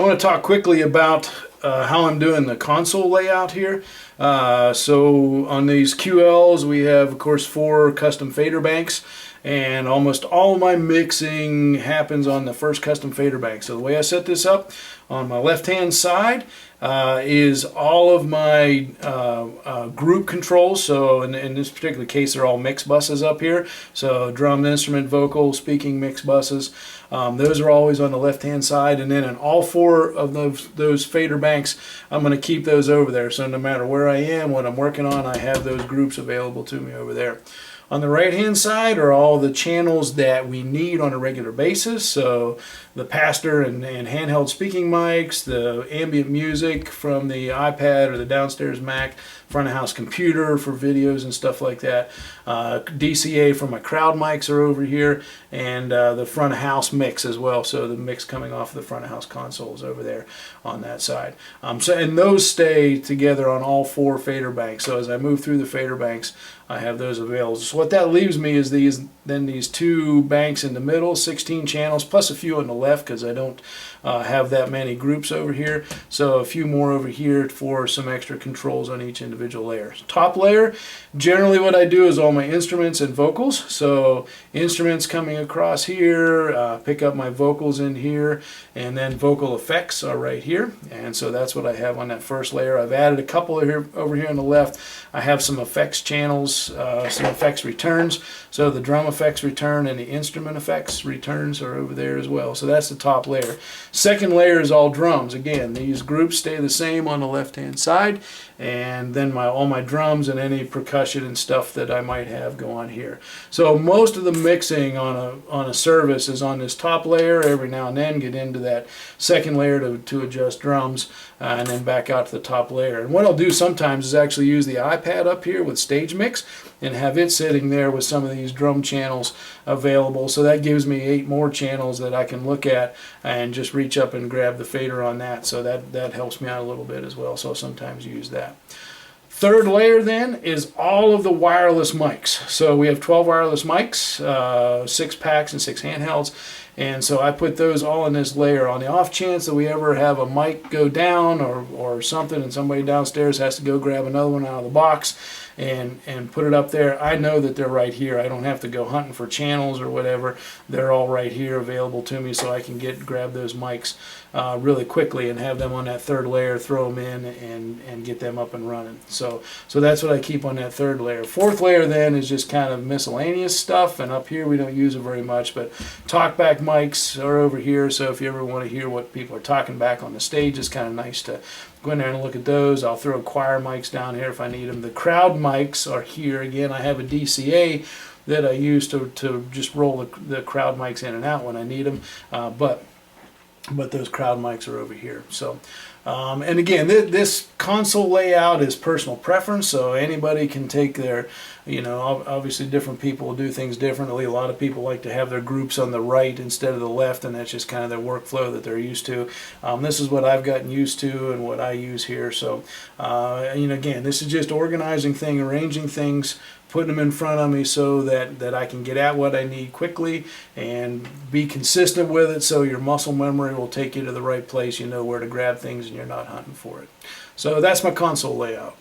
I want to talk quickly about how I'm doing the console layout here. So on these QLs we have of course 4 custom fader banks, and almost all my mixing happens on the first custom fader bank. So the way I set this up, on my left hand side is all of my group controls. So in this particular case they're all mix buses up here. So drum, instrument, vocal, speaking mix buses. Those are always on the left hand side, and then in all 4 of those fader banks I'm going to keep those over there. So no matter where I am, what I'm working on, I have those groups available to me over there. On the right hand side are all the channels that we need on a regular basis. So the pastor and handheld speaking mics, the ambient music from the iPad or the downstairs Mac, front of house computer for videos and stuff like that. DCA for my crowd mics are over here, and the front of house mix as well. So the mix coming off the front of house consoles over there on that side. And those stay together on all 4 fader banks. So as I move through the fader banks, I have those available. So what that leaves me is these 2 banks in the middle, 16 channels, plus a few on the left because I don't have that many groups over here. So a few more over here for some extra controls on each individual layer. Top layer, generally what I do is all my instruments and vocals. So instruments coming across here, pick up my vocals in here, and then vocal effects are right here. And so that's what I have on that first layer. I've added a couple over here on the left. I have some effects channels, some effects returns. So the drum effects return and the instrument effects returns are over there as well. So that's the top layer. Second layer is all drums. Again, these groups stay the same on the left hand side, and then all my drums and any percussion and stuff that I might have go on here. So most of the mixing on a service is on this top layer. Every now and then get into that second layer to adjust drums, and then back out to the top layer. And what I'll do sometimes is actually use the iPad up here with Stage Mix and have it sitting there with some of these drum channels available. So that gives me 8 more channels that I can look at and just reach up and grab the fader on that. So that helps me out a little bit as well. So sometimes use that. Third layer then is all of the wireless mics. So we have 12 wireless mics, 6 packs and 6 handhelds. And so I put those all in this layer. On the off chance that we ever have a mic go down or something, and somebody downstairs has to go grab another one out of the box and put it up there, I know that they're right here. I don't have to go hunting for channels or whatever. They're all right here available to me, so I can grab those mics really quickly and have them on that third layer, throw them in and get them up and running. So that's what I keep on that third layer. Fourth layer then is just kind of miscellaneous stuff, and up here we don't use it very much, but talkback mics are over here. So if you ever want to hear what people are talking back on the stage, it's kind of nice to go in there and look at those. I'll throw choir mics down here if I need them. The crowd mics are here. Again, I have a DCA that I use to just roll the crowd mics in and out when I need them, but those crowd mics are over here. So and again, this console layout is personal preference, so anybody can take their, obviously different people will do things differently. A lot of people like to have their groups on the right instead of the left, and that's just kind of their workflow that they're used to. This is what I've gotten used to and what I use here. So again, this is just organizing things, arranging things, putting them in front of me so that I can get at what I need quickly and be consistent with it, so your muscle memory will take you to the right place. You know where to grab things and you're not hunting for it. So that's my console layout.